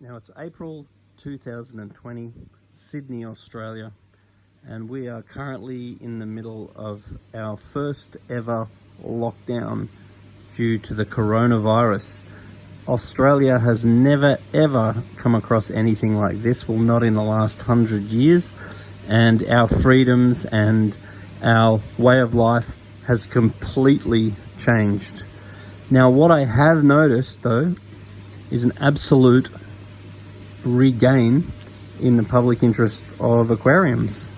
Now it's April 2020, Sydney, Australia, and we are currently in the middle of our first ever lockdown due to the coronavirus. Australia has never ever come across anything like this, well, not in the last 100 years, and our freedoms and our way of life has completely changed. Now, what I have noticed though is an absolute regain in the public interest of aquariums,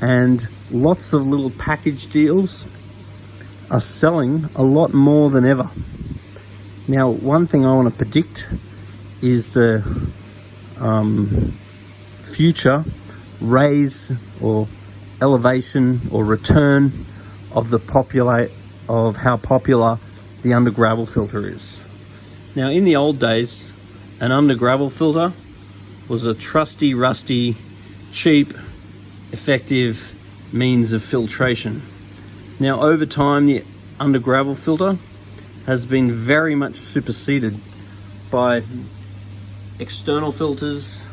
and lots of little package deals are selling a lot more than ever. Now, one thing I want to predict is the future raise or elevation or return of how popular the under gravel filter is. Now, in the old days, an under gravel filter was a trusty, rusty, cheap, effective means of filtration. Now, over time, the under gravel filter has been very much superseded by external filters,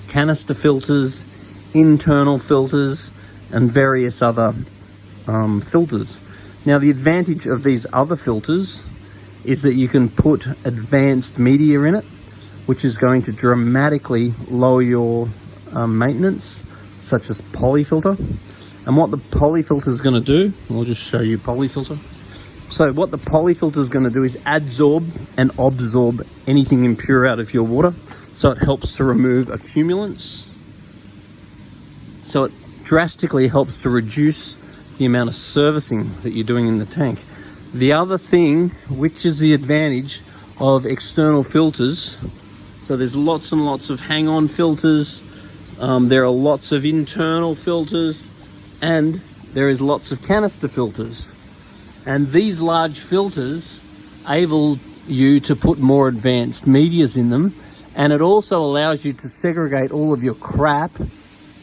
canister filters, internal filters, and various other filters. Now, the advantage of these other filters is that you can put advanced media in it, which is going to dramatically lower your maintenance, such as polyfilter. And what the polyfilter is going to do, I'll just show you polyfilter. So what the polyfilter is going to do is adsorb and absorb anything impure out of your water. So it helps to remove accumulants. So it drastically helps to reduce the amount of servicing that you're doing in the tank. The other thing, which is the advantage of external filters, so there's lots and lots of hang-on filters, there are lots of internal filters, and there is lots of canister filters. And these large filters enable you to put more advanced medias in them, and it also allows you to segregate all of your crap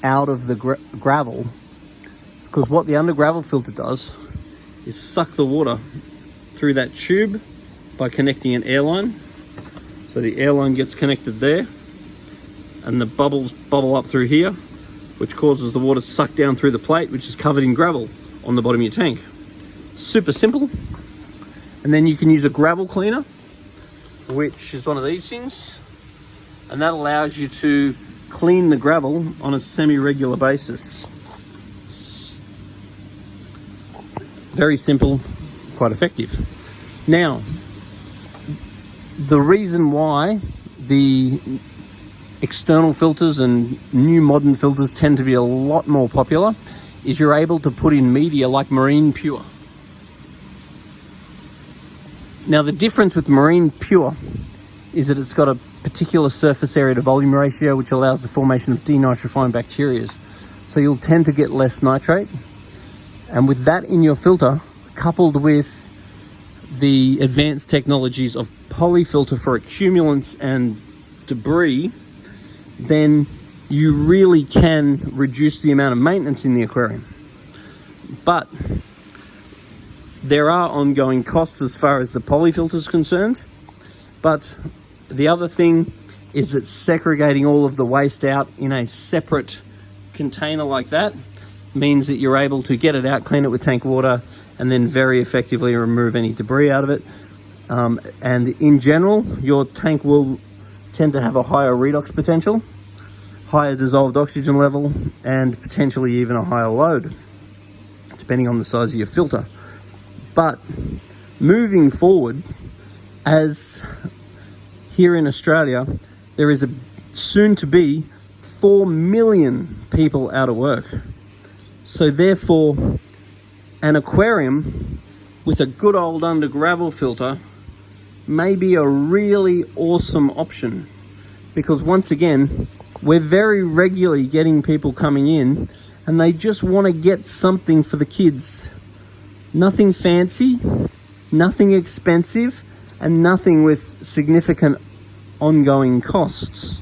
out of the gravel, because what the under gravel filter does is suck the water through that tube by connecting an airline. So the airline gets connected there, and the bubbles bubble up through here, which causes the water to suck down through the plate, which is covered in gravel on the bottom of your tank. Super simple. And then you can use a gravel cleaner, which is one of these things, and that allows you to clean the gravel on a semi-regular basis. Very simple, quite effective. Now, the reason why the external filters and new modern filters tend to be a lot more popular is you're able to put in media like Marine Pure. Now, the difference with Marine Pure is that it's got a particular surface area to volume ratio, which allows the formation of denitrifying bacteria. So you'll tend to get less nitrate. And with that in your filter, coupled with the advanced technologies of polyfilter for accumulants and debris, then you really can reduce the amount of maintenance in the aquarium. But there are ongoing costs as far as the polyfilter is concerned. But the other thing is that segregating all of the waste out in a separate container like that means that you're able to get it out, clean it with tank water, and then very effectively remove any debris out of it. And in general, your tank will tend to have a higher redox potential, higher dissolved oxygen level, and potentially even a higher load, depending on the size of your filter. But moving forward, as here in Australia, there is a soon to be 4 million people out of work. So therefore, an aquarium with a good old under gravel filter may be a really awesome option, because once again, we're very regularly getting people coming in and they just want to get something for the kids. Nothing fancy, nothing expensive, and nothing with significant ongoing costs.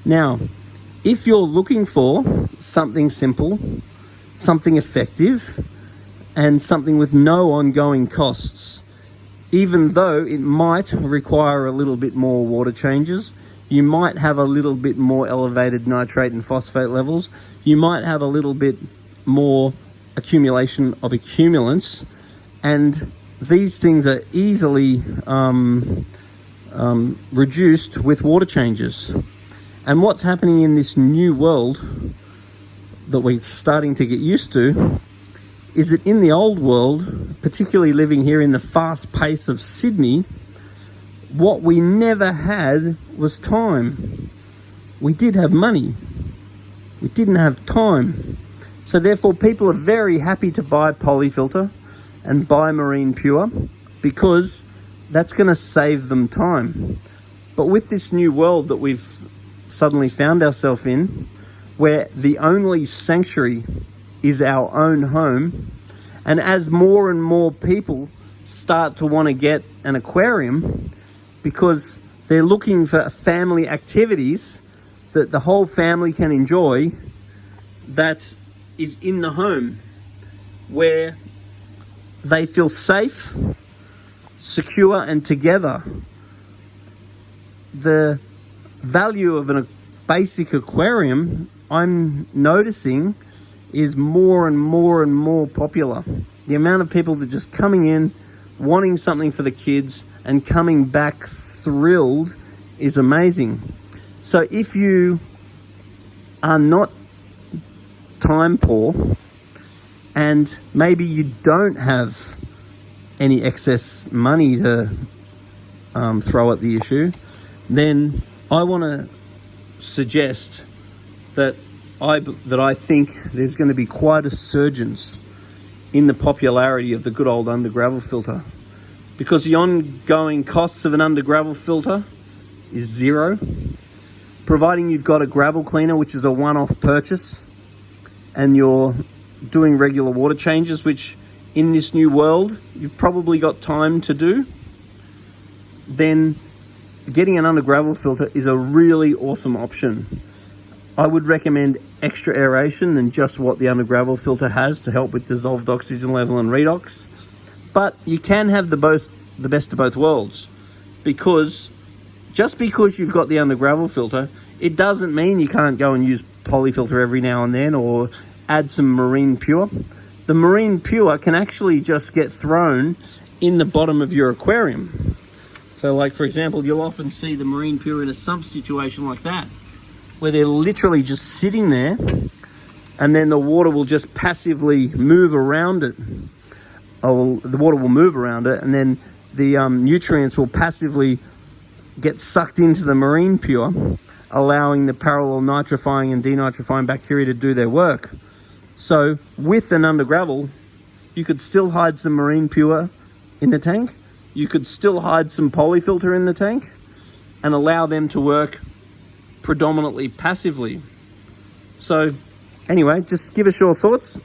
Now, if you're looking for something simple, something effective, and something with no ongoing costs, even though it might require a little bit more water changes, you might have a little bit more elevated nitrate and phosphate levels. You might have a little bit more accumulation of accumulants, and these things are easily reduced with water changes. And what's happening in this new world that we're starting to get used to is that in the old world, particularly living here in the fast pace of Sydney, what we never had was time. We did have money. We didn't have time. So therefore, people are very happy to buy polyfilter and buy Marine Pure because that's going to save them time. But with this new world that we've suddenly found ourselves in, where the only sanctuary is our own home, and as more and more people start to want to get an aquarium because they're looking for family activities that the whole family can enjoy, that is in the home, where they feel safe, secure, and together. The value of a basic aquarium, I'm noticing, is more and more and more popular. The amount of people that are just coming in, wanting something for the kids, and coming back thrilled is amazing. So if you are not time poor, and maybe you don't have any excess money to throw at the issue, then I want to suggest that I think there's going to be quite a surgence in the popularity of the good old under gravel filter, because the ongoing costs of an under gravel filter is zero, providing you've got a gravel cleaner, which is a one-off purchase, and you're doing regular water changes, which in this new world you've probably got time to do. Then getting an under gravel filter is a really awesome option. I would recommend extra aeration than just what the under gravel filter has to help with dissolved oxygen level and redox. But you can have the best of both worlds, because just because you've got the under gravel filter, it doesn't mean you can't go and use polyfilter every now and then or add some Marine Pure. The Marine Pure can actually just get thrown in the bottom of your aquarium. So like, for example, you'll often see the Marine Pure in a sump situation like that, where they're literally just sitting there, and then the water will just passively move around it. The water will move around it, and then the nutrients will passively get sucked into the Marine Pure, allowing the parallel nitrifying and denitrifying bacteria to do their work. So with an under gravel, you could still hide some Marine Pure in the tank. You could still hide some polyfilter in the tank and allow them to work predominantly passively. So anyway, just give us your thoughts.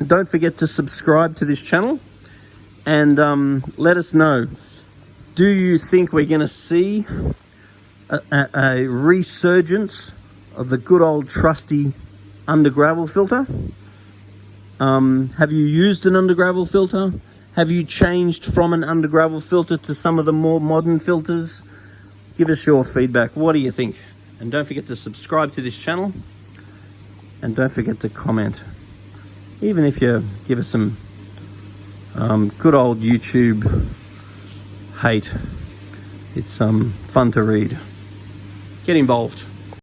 Don't forget to subscribe to this channel, and let us know, do you think we're going to see a resurgence of the good old trusty under gravel filter? Have you used an under gravel filter? Have you changed from an under gravel filter to some of the more modern filters? Give us your feedback. What do you think? And don't forget to subscribe to this channel, and don't forget to comment. Even if you give us some good old YouTube hate, it's fun to read. Get involved.